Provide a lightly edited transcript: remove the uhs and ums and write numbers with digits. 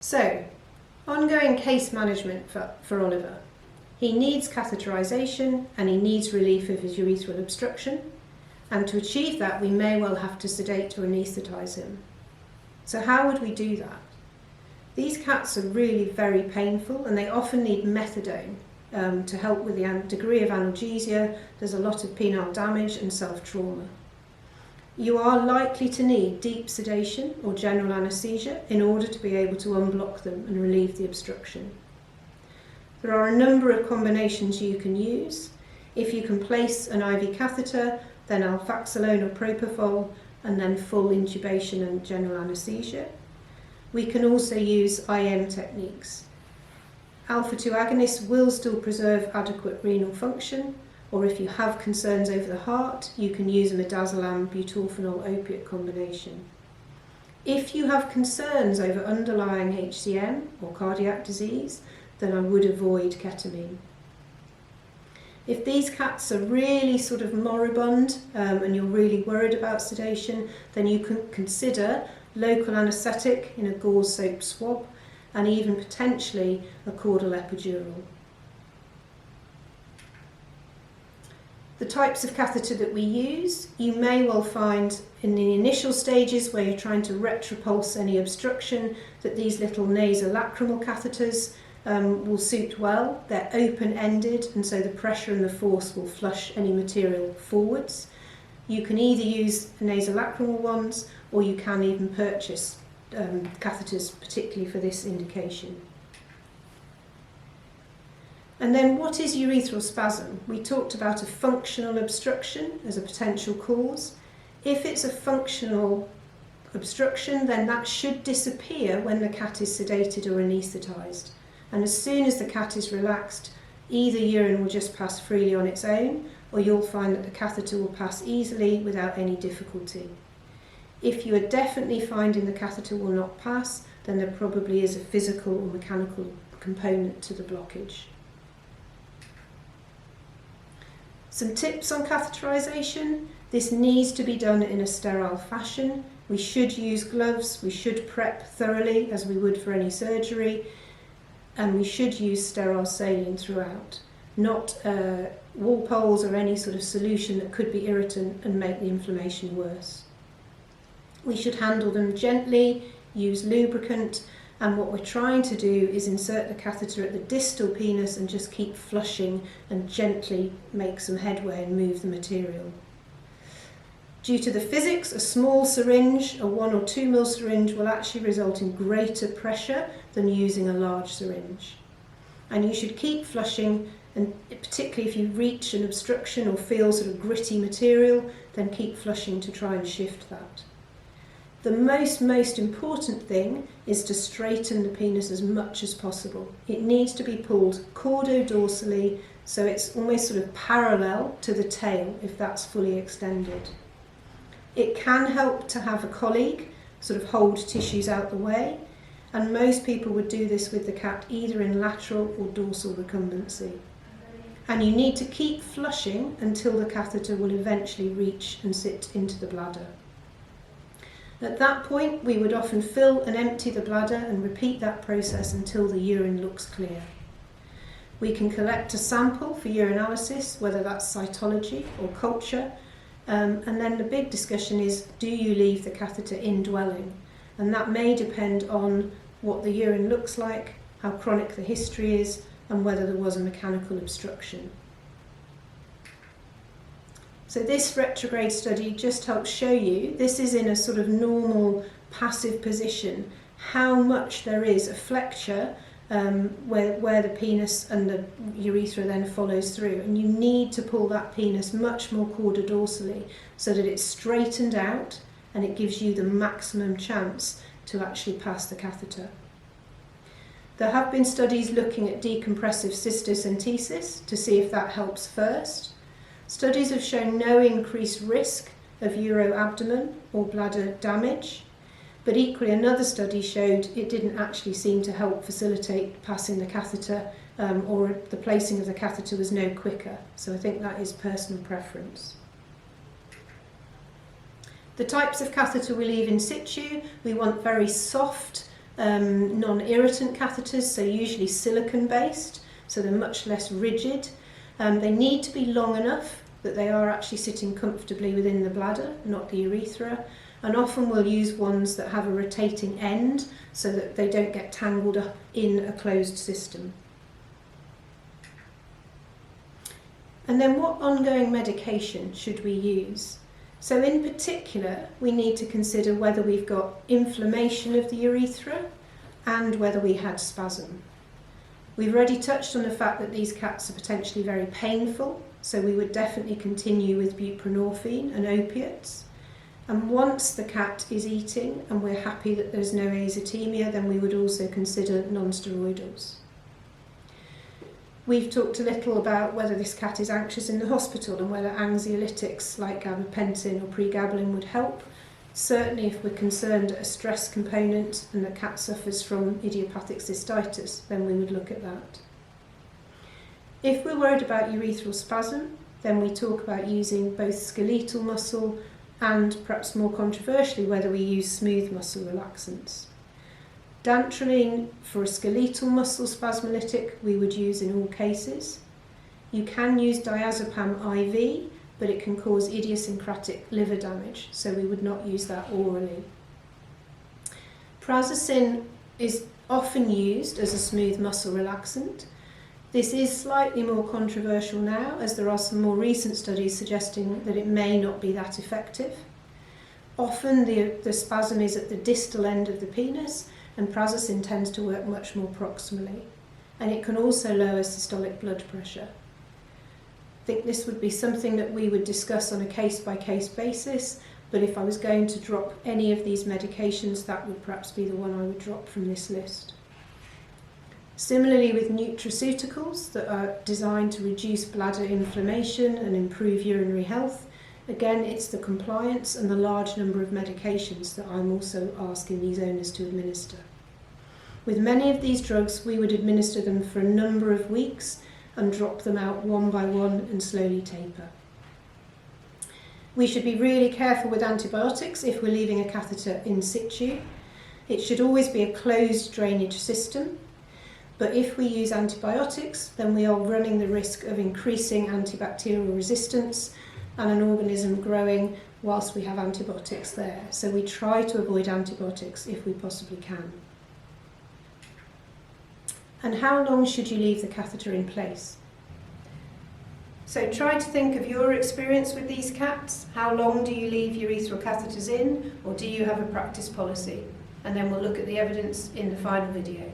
So, ongoing case management for Oliver. He needs catheterisation and he needs relief of his urethral obstruction, and to achieve that we may well have to sedate or anaesthetise him. So how would we do that? These cats are really very painful and they often need methadone to help with the degree of analgesia. There's a lot of penile damage and self-trauma. You are likely to need deep sedation or general anaesthesia in order to be able to unblock them and relieve the obstruction. There are a number of combinations you can use. If you can place an IV catheter, then alfaxolone or propofol, and then full intubation and general anaesthesia. We can also use IM techniques. Alpha-2 agonists will still preserve adequate renal function, or if you have concerns over the heart, you can use a midazolam butorphanol opiate combination. If you have concerns over underlying HCM or cardiac disease, then I would avoid ketamine. If these cats are really sort of moribund and you're really worried about sedation, then you can consider local anaesthetic in a gauze soap swab and even potentially a caudal epidural. The types of catheter that we use, you may well find in the initial stages where you're trying to retropulse any obstruction that these little nasolacrimal catheters will suit well. They're open-ended and so the pressure and the force will flush any material forwards. You can either use nasolacrimal ones or you can even purchase catheters particularly for this indication. And then what is urethral spasm? We talked about a functional obstruction as a potential cause. If it's a functional obstruction, then that should disappear when the cat is sedated or anaesthetised. And as soon as the cat is relaxed, either urine will just pass freely on its own, or you'll find that the catheter will pass easily without any difficulty. If you are definitely finding the catheter will not pass, then there probably is a physical or mechanical component to the blockage. Some tips on catheterisation. This needs to be done in a sterile fashion. We should use gloves, we should prep thoroughly as we would for any surgery, and we should use sterile saline throughout, not Walpoles or any sort of solution that could be irritant and make the inflammation worse. We should handle them gently, use lubricant, and what we're trying to do is insert the catheter at the distal penis and just keep flushing and gently make some headway and move the material. Due to the physics, a small syringe, a 1 or 2 ml syringe, will actually result in greater pressure than using a large syringe. And you should keep flushing, and particularly if you reach an obstruction or feel sort of gritty material, then keep flushing to try and shift that. The most important thing is to straighten the penis as much as possible. It needs to be pulled caudodorsally, so it's almost sort of parallel to the tail if that's fully extended. It can help to have a colleague sort of hold tissues out the way, and most people would do this with the cat either in lateral or dorsal recumbency. And you need to keep flushing until the catheter will eventually reach and sit into the bladder. At that point, we would often fill and empty the bladder and repeat that process until the urine looks clear. We can collect a sample for urinalysis, whether that's cytology or culture, and then the big discussion is, do you leave the catheter indwelling? And that may depend on what the urine looks like, how chronic the history is, and whether there was a mechanical obstruction. So this retrograde study just helps show you, this is in a sort of normal passive position, how much there is a flexure where the penis and the urethra then follows through. And you need to pull that penis much more caudodorsally so that it's straightened out and it gives you the maximum chance to actually pass the catheter. There have been studies looking at decompressive cystocentesis to see if that helps first. Studies have shown no increased risk of uroabdomen or bladder damage, but equally another study showed it didn't actually seem to help facilitate passing the catheter, or the placing of the catheter was no quicker. So I think that is personal preference. The types of catheter we leave in situ, we want very soft non-irritant catheters, so usually silicone based, so they're much less rigid. They need to be long enough that they are actually sitting comfortably within the bladder, not the urethra, and often we'll use ones that have a rotating end so that they don't get tangled up in a closed system. And then what ongoing medication should we use? So in particular, we need to consider whether we've got inflammation of the urethra and whether we had spasm. We've already touched on the fact that these cats are potentially very painful, so we would definitely continue with buprenorphine and opiates. And once the cat is eating and we're happy that there's no azotemia, then we would also consider non-steroidals. We've talked a little about whether this cat is anxious in the hospital and whether anxiolytics like gabapentin or pregabalin would help. Certainly if we're concerned at a stress component and the cat suffers from idiopathic cystitis, then we would look at that. If we're worried about urethral spasm, then we talk about using both skeletal muscle and, perhaps more controversially, whether we use smooth muscle relaxants. Dantrolene for a skeletal muscle spasmolytic we would use in all cases. You can use diazepam IV, but it can cause idiosyncratic liver damage, so we would not use that orally. Prazosin is often used as a smooth muscle relaxant. This is slightly more controversial now, as there are some more recent studies suggesting that it may not be that effective. Often the spasm is at the distal end of the penis, and prazosin tends to work much more proximally, and it can also lower systolic blood pressure. I think this would be something that we would discuss on a case-by-case basis, but if I was going to drop any of these medications, that would perhaps be the one I would drop from this list. Similarly with nutraceuticals that are designed to reduce bladder inflammation and improve urinary health, again, it's the compliance and the large number of medications that I'm also asking these owners to administer. With many of these drugs, we would administer them for a number of weeks and drop them out one by one and slowly taper. We should be really careful with antibiotics if we're leaving a catheter in situ. It should always be a closed drainage system, but if we use antibiotics, then we are running the risk of increasing antibacterial resistance and an organism growing whilst we have antibiotics there. So we try to avoid antibiotics if we possibly can. And how long should you leave the catheter in place? So try to think of your experience with these cats. How long do you leave urethral catheters in, or do you have a practice policy? And then we'll look at the evidence in the final video.